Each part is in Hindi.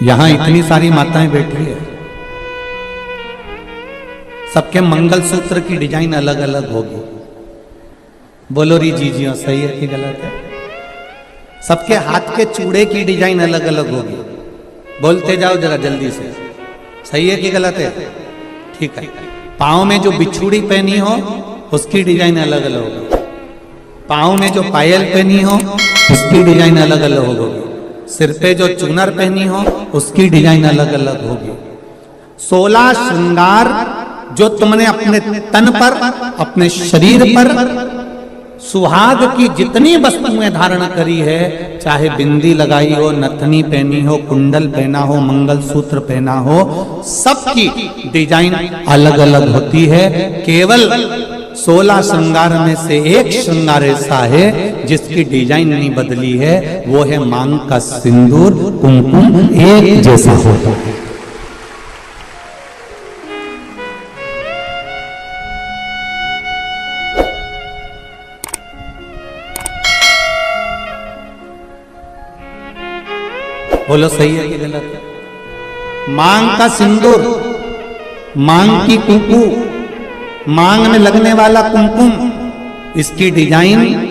यहां इतनी सारी माताएं बैठी है, सबके मंगलसूत्र की डिजाइन अलग अलग होगी। बोलो री जी जी सही है कि गलत है? सबके हाथ के चूड़े की डिजाइन अलग अलग होगी। बोलते जाओ जरा जल्दी से, सही है कि गलत है? ठीक है। पाँव में जो बिछुड़ी पहनी हो उसकी डिजाइन अलग अलग होगी। पाँव में जो पायल पहनी हो उसकी डिजाइन अलग अलग होगी। सिर पे जो चूनर पहनी हो उसकी डिजाइन अलग अलग होगी। 16 श्रृंगार जो तुमने अपने तन पर, अपने शरीर पर सुहाग की जितनी वस्तुएं धारण करी है, चाहे बिंदी लगाई हो, नथनी पहनी हो, कुंडल पहना हो, मंगलसूत्र पहना हो, सबकी डिजाइन अलग अलग होती है। केवल 16 श्रृंगार में से एक श्रृंगार ऐसा है जिसकी डिजाइन नहीं बदली है, वो है मांग का सिंदूर, कुमकुम एक जैसा होता है। बोलो सही है कि गलत है? मांग का सिंदूर, मांग की कुंकू, मांग में लगने वाला कुमकुम, इसकी डिजाइन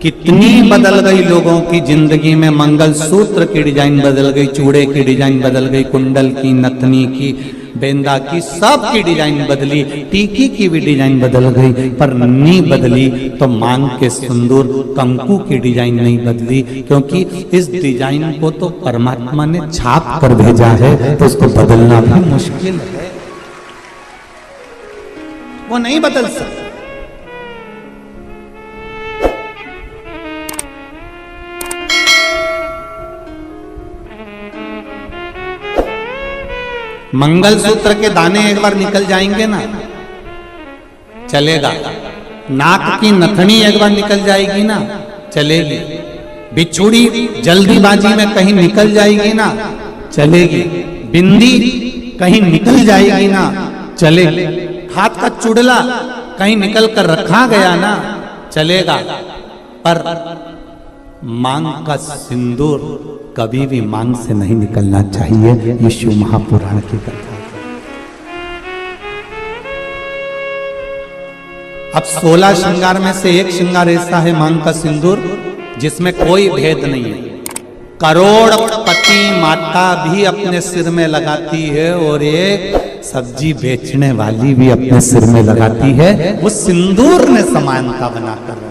कितनी बदल गई लोगों की जिंदगी में। मंगलसूत्र की डिजाइन बदल गई, चूड़े की डिजाइन बदल गई, कुंडल की, नथनी की, बेंदा की, सब की डिजाइन बदली, टीकी की भी डिजाइन बदल गई, पर नहीं बदली तो मांग के सिंदूर कंकु की डिजाइन नहीं बदली, क्योंकि इस डिजाइन को तो परमात्मा ने छाप कर भेजा है, तो उसको बदलना भी मुश्किल है, वो नहीं बदल सकता। मंगलसूत्र के दाने एक बार निकल जाएंगे ना, चलेगा। नाक की नथनी एक बार निकल जाएगी ना, चलेगी। बिछुड़ी जल्दीबाजी में कहीं निकल जाएगी ना, चलेगी। बिंदी कहीं निकल जाएगी ना, चलेगी। हाथ का चुड़ला कहीं निकल कर रखा गया ना, चलेगा। पर मांग का सिंदूर कभी भी मांग से नहीं निकलना चाहिए। ये शिव महापुराण की कथा है। अब 16 श्रृंगार में से एक श्रृंगार ऐसा है मांग का सिंदूर जिसमें कोई भेद नहीं है। करोड़पति माता भी अपने सिर में लगाती है और एक सब्जी बेचने वाली भी अपने सिर में लगाती है। वो सिंदूर ने समानता बनाकर रखी।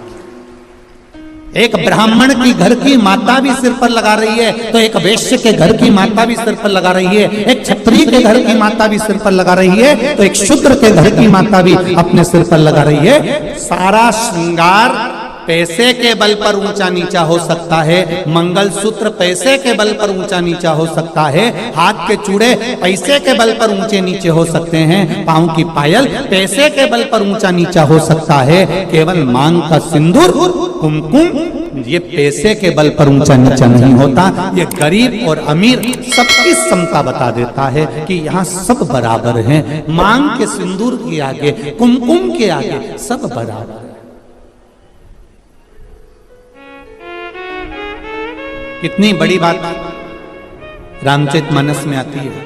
एक ब्राह्मण की घर की माता भी सिर पर लगा रही है, तो एक वैश्य के घर की माता भी सिर पर लगा रही है। एक क्षत्रिय के घर की माता भी सिर पर लगा रही है, तो एक शूद्र के घर की माता भी अपने सिर पर लगा रही है। सारा श्रृंगार पैसे के बल पर ऊंचा नीचा हो सकता है, मंगलसूत्र पैसे के बल पर ऊंचा नीचा हो सकता है, हाथ के चूड़े पैसे के बल पर ऊंचे नीचे हो सकते हैं, पांव की पायल पैसे के बल पर ऊंचा नीचा हो सकता है। केवल मांग का सिंदूर, कुमकुम, ये पैसे के बल पर ऊंचा नीचा नहीं होता। ये गरीब और अमीर सबकी समता बता देता है कि यहाँ सब बराबर हैं। मांग के सिंदूर के आगे, कुमकुम के आगे सब बराबर है। कितनी बड़ी बात रामचरितमानस में आती है।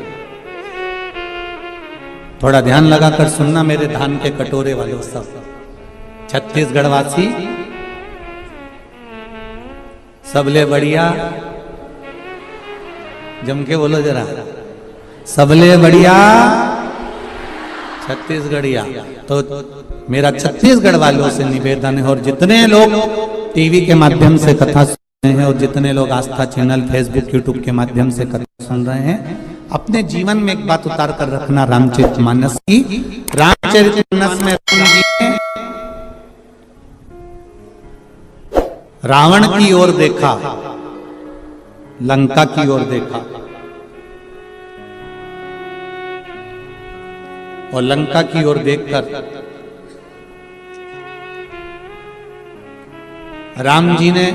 थोड़ा ध्यान लगाकर सुनना मेरे धान के कटोरे वालों सब। छत्तीसगढ़ वासी सबले बढ़िया, जम के बोलो जरा, सबले बढ़िया छत्तीसगढ़िया। तो मेरा छत्तीसगढ़ वालों से निवेदन है, और जितने लोग टीवी के माध्यम से कथा हैं और जितने लोग आस्था चैनल, फेसबुक, यूट्यूब के माध्यम से कथा सुन रहे हैं, अपने जीवन में एक बात उतार कर रखना रामचरितमानस की। रामचरितमानस में राम जी ने रावण की ओर देखा, लंका की ओर देखा, और लंका की ओर देखकर राम जी ने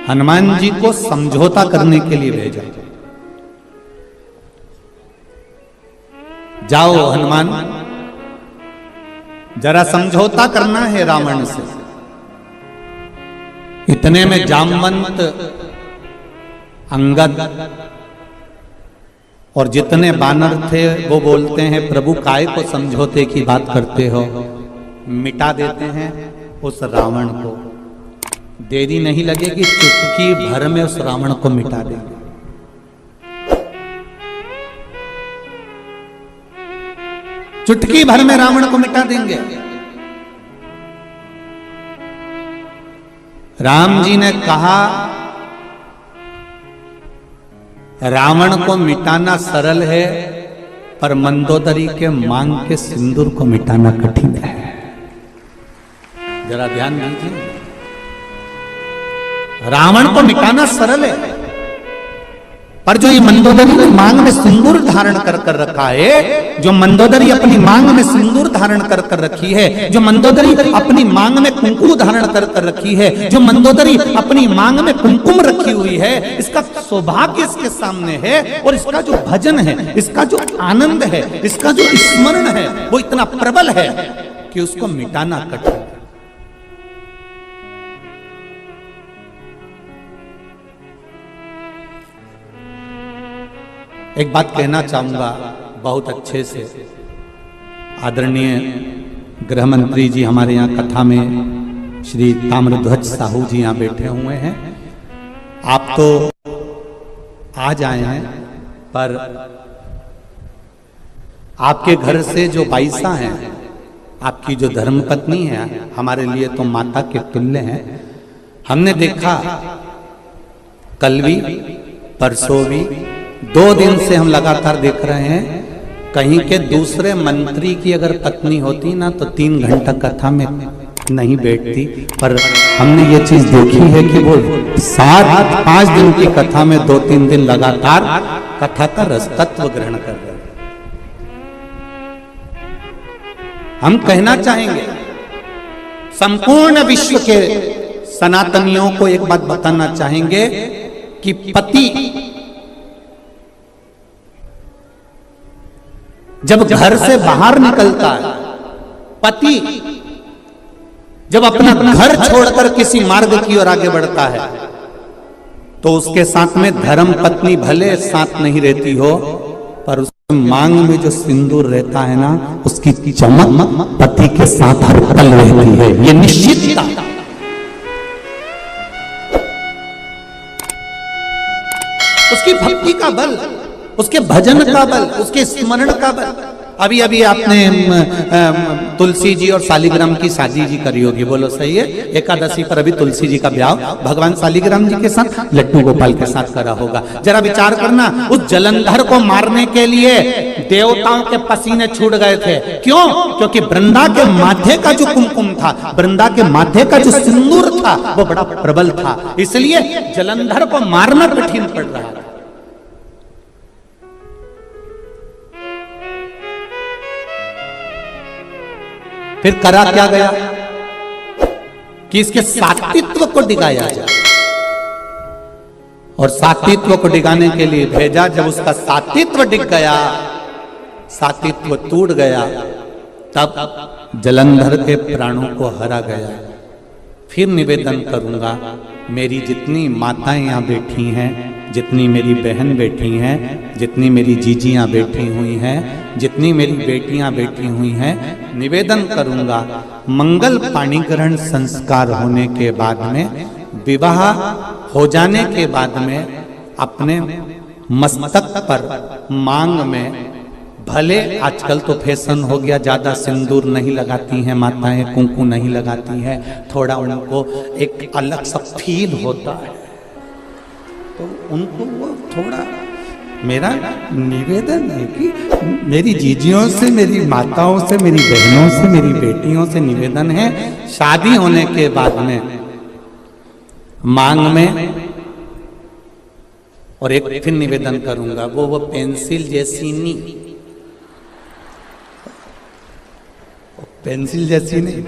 हनुमान जी को समझौता करने के लिए भेजा। जाओ हनुमान, जरा समझौता करना है रावण से। इतने में जामवंत अंगद और जितने बानर थे वो बोलते हैं प्रभु काय को समझौते की बात करते हो, मिटा देते हैं उस रावण को। देरी नहीं लगेगी, चुटकी भर में उस रावण को मिटा देंगे। चुटकी भर में रावण को मिटा देंगे। राम जी ने कहा रावण को मिटाना सरल है, पर मंदोदरी के मांग के सिंदूर को मिटाना कठिन है। जरा ध्यान दीजिए, रावण को मिटाना सरल है, पर जो ये मंदोदरी मांग में सिंदूर धारण कर कर रखा है, जो मंदोदरी अपनी मांग में सिंदूर धारण कर कर रखी है, जो मंदोदरी अपनी मांग में कुंकुम धारण कर कर रखी है, जो मंदोदरी अपनी मांग में कुमकुम रखी हुई है, इसका सौभाग्य इसके सामने है। और इसका जो भजन है, इसका जो आनंद है, इसका जो स्मरण है, वो इतना प्रबल है कि उसको मिटाना कठिन है। एक बात कहना चाहूंगा बहुत अच्छे से, आदरणीय गृह मंत्री जी हमारे यहाँ कथा में श्री ताम्रध्वज साहू जी यहाँ बैठे हुए हैं। आप तो आज आए हैं, पर आपके घर से जो बाईसा हैं, आपकी जो धर्मपत्नी है, हमारे लिए तो माता के तुल्य हैं। हमने देखा कल भी परसों भी 2 दिन से हम लगातार देख रहे हैं, कहीं के दूसरे मंत्री की अगर पत्नी होती ना तो 3 घंटा कथा में नहीं बैठती, पर हमने ये चीज देखी है कि वो 7-5 दिन की कथा में 2-3 दिन लगातार कथा का रस तत्व ग्रहण कर रहे हैं। हम कहना चाहेंगे संपूर्ण विश्व के सनातनियों को एक बात बताना चाहेंगे कि पति जब घर से बाहर निकलता है, पति जब अपना घर छोड़कर किसी मार्ग की ओर आगे बढ़ता है, तो उसके साथ में धर्म पत्नी भले साथ नहीं रहती हो, पर उसके मांग में जो सिंदूर रहता है ना, उसकी चमक पति के साथ हर पल रहती है। ये निश्चित उसकी भक्ति का बल, उसके भजन का बल, उसके स्मरण का बल। अभी अभी आपने तुलसी जी और शालिग्राम की शादी जी करी होगी, बोलो सही है? एकादशी पर अभी तुलसी जी का ब्याह भगवान शालिग्राम जी के साथ लड्डू गोपाल के साथ करा होगा। जरा विचार करना, उस जलंधर को मारने के लिए देवताओं के पसीने छूट गए थे। क्यों? क्योंकि वृंदा के माथे का जो कुमकुम था, वृंदा के माथे का जो सिंदूर था, वो बड़ा प्रबल था, इसलिए जलंधर को मारना कठिन पड़ रहा था। फिर करा क्या गया कि इसके सात्वित्व को डिगाया जाए, और सात्वित्व को डिगाने के लिए भेजा। जब उसका सात्वित्व डिग गया, सात्वित्व टूट गया, तब जलंधर के प्राणों को हरा गया। फिर निवेदन करूंगा, मेरी जितनी माताएं यहाँ बैठी हैं, जितनी मेरी बहन बैठी हैं, जितनी मेरी जीजियाँ बैठी हुई हैं, जितनी मेरी बेटियाँ बैठी हुई हैं, निवेदन करूंगा, मंगल पाणी ग्रहण संस्कार होने के बाद में, विवाह हो जाने के बाद में, अपने मस्तक पर मांग में, भले आजकल तो फैशन हो गया, ज्यादा सिंदूर नहीं लगाती हैं माताएं, कुंकू नहीं लगाती हैं, थोड़ा उनको एक अलग सा फील होता है, तो उनको वो थोड़ा, मेरा निवेदन है कि मेरी जीजियों से, मेरी माताओं से, मेरी बहनों से, मेरी बेटियों से निवेदन है, शादी होने के बाद में मांग में, और एक फिर निवेदन करूंगा, वो पेंसिल जैसी नहीं, पेंसिल जैसी नहीं,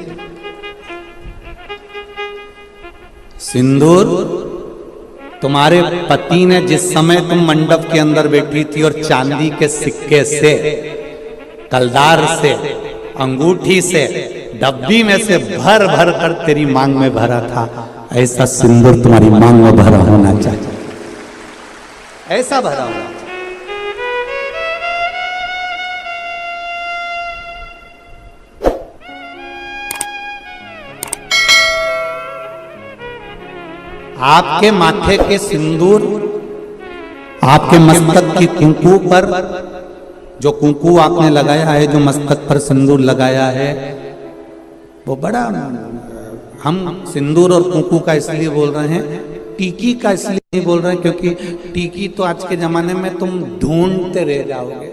सिंदूर तुम्हारे पति ने जिस समय तुम मंडप के अंदर बैठी थी और चांदी के सिक्के से, कलदार से, अंगूठी से, डब्बी में से भर भर कर तेरी मांग में भरा था, ऐसा सिंदूर तुम्हारी मांग में भरा होना चाहिए। ऐसा भरा हुआ। आपके माथे के सिंदूर, आपके मस्तक की कुंकू पर जो कुंकू आपने लगाया है, जो मस्तक पर सिंदूर लगाया है, वो बड़ा, हम सिंदूर और कुंकू का इसलिए बोल रहे हैं, टीकी का इसलिए नहीं बोल रहे हैं क्योंकि टीकी तो आज के जमाने में तुम ढूंढते रह जाओगे।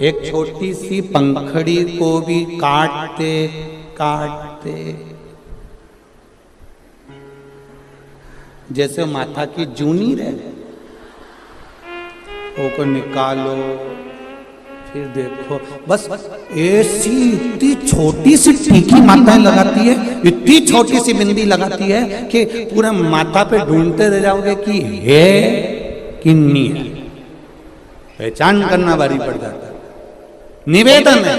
एक छोटी सी पंखड़ी को भी काटते काटते, जैसे माथा की जूनी रहे, वो को निकालो, फिर देखो, बस ऐसी इतनी छोटी सी टीकी माताएं लगाती है, इतनी छोटी सी बिंदी लगाती है कि पूरा माथा पे ढूंढते रह जाओगे कि है कि नहीं है। पहचान करना भारी पड़ जाता है। निवेदन है,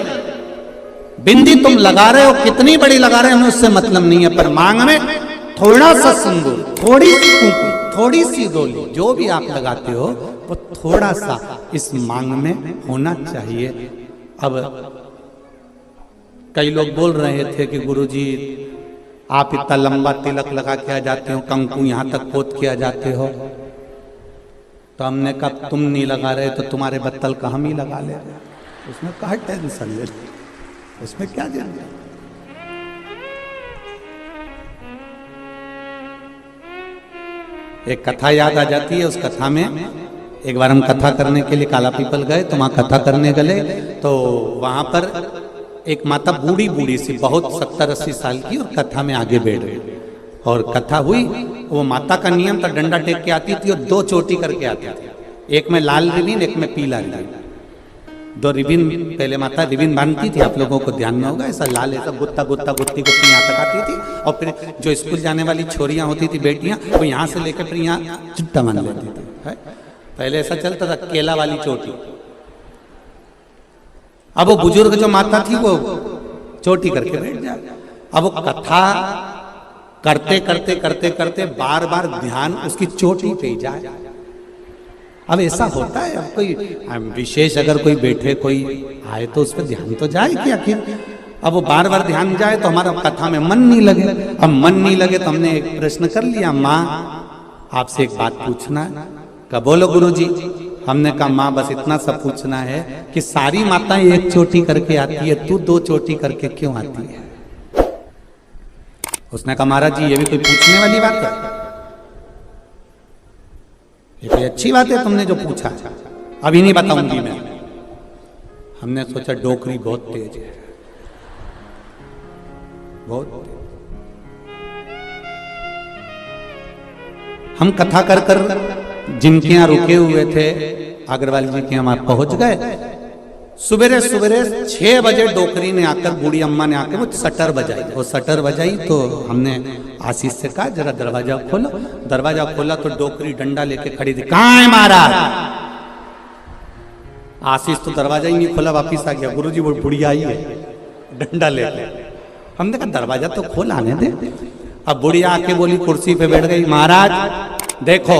बिंदी तुम लगा रहे हो, कितनी बड़ी लगा रहे हो हमें उससे मतलब नहीं है, पर मांग में थोड़ा सा सिंदूर, थोड़ी सी कुंकू, थोड़ी सी डोली, जो भी आप लगाते हो वो थोड़ा सा इस मांग में होना चाहिए। अब कई लोग बोल रहे थे कि गुरुजी आप इतना लंबा तिलक लगा के आ जाते हो, कंकु यहाँ तक पोत के आ जाते हो, तो हमने कहा तुम नहीं लगा रहे तो तुम्हारे बत्तल का हम ही लगा ले, उसमें कहा टेंशन ले, उसमें क्या जाना। एक कथा याद आ जाती है, उस कथा में एक बार हम कथा करने के लिए काला पीपल गए, तो वहाँ कथा करने गए, तो वहाँ पर एक माता बूढ़ी बूढ़ी सी, बहुत 70-80 साल की, और कथा में आगे बैठ गई और कथा हुई। वो माता का नियम था, डंडा टेक के आती थी और 2 चोटी करके आती थी, एक में लाल रिबिन, एक में पीला रिबिन, 2 रिबिन पहले माता रिबिन बांधती थी, आप लोगों को ध्यान में होगा, ऐसा लाल ऐसा गुत्ता गुत्ता गुत्ती गुत्ती यहाँ तक आती थी, और फिर जो स्कूल जाने वाली छोरियां होती थी बेटियां, वो यहाँ से लेकर फिर यहाँ चुट्टा बांध लेती थी। पहले ऐसा चलता था, केला वाली चोटी। अब वो बुजुर्ग जो माता थी वो चोटी करके बैठ जाए। अब वो कथा करते करते करते करते बार बार ध्यान उसकी चोटी पे जाए। अब ऐसा होता है, अब कोई विशेष अगर कोई बैठे कोई आए तो उस पर ध्यान तो जाए कि आखिर। अब वो बार बार ध्यान जाए तो हमारा कथा में मन नहीं लगे। अब मन नहीं लगे तो हमने एक प्रश्न कर लिया, माँ आपसे एक बात पूछना। कहा बोलो गुरुजी। हमने कहा माँ बस इतना सा पूछना है कि सारी माताएं एक चोटी करके आती है, तू 2 चोटी करके क्यों आती है? उसने कहा महाराज जी ये भी कोई पूछने वाली बात है? ये कोई अच्छी बात है तुमने जो पूछा, अभी नहीं बताऊंगी मैं। हमने सोचा डोकरी बहुत तेज है, बहुत तेज। हम कथा कर कर जिनके यहाँ रुके हुए थे अग्रवाल जी के यहाँ पहुंच गए। सुबेरे सुबेरे 6 बजे डोकरी ने आकर, बूढ़ी अम्मा ने आकर वो शटर बजाई। वो शटर बजाई तो हमने आशीष से कहा जरा दरवाजा खोलो। दरवाजा खोला तो डोकरी डंडा लेके खड़ी थी। कहाँ है महाराज? आशीष तो दरवाजा ही नहीं खोला, वापिस आ गया। गुरुजी वो बुढ़िया आई है डंडा लेके। हमने कहा दरवाजा तो खोल, आने दे। अब बुढ़िया आके बोली, कुर्सी पे बैठ गई, महाराज देखो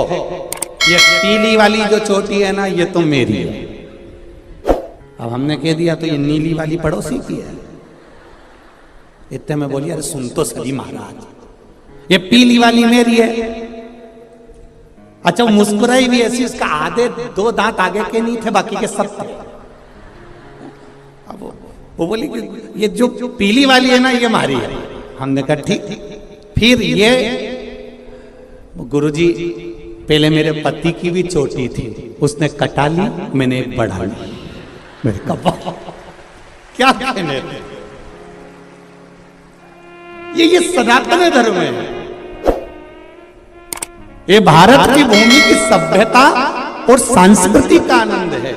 ये पीली वाली जो चोटी है ना ये तो मेरी है। अब हमने कह दिया तो ये नीली वाली पड़ोसी की है। इतने में बोली अरे सुन तो सही महाराज, ये पीली वाली मेरी है। अच्छा वो मुस्कुराई भी ऐसी, इसका आधे 2 दांत आगे के नहीं थे, बाकी के सब थे। अब वो बोली ये जो पीली वाली है ना ये हमारी है। हमने कहा ठीक। फिर ये गुरुजी पहले मेरे पति की भी चोटी थी, उसने कटा ली, मैंने एक बढ़ा ली। मेरे कब्बा क्या कहने, ये सनातन धर्म है। ये भारत की भूमि की सभ्यता और संस्कृति का आनंद है।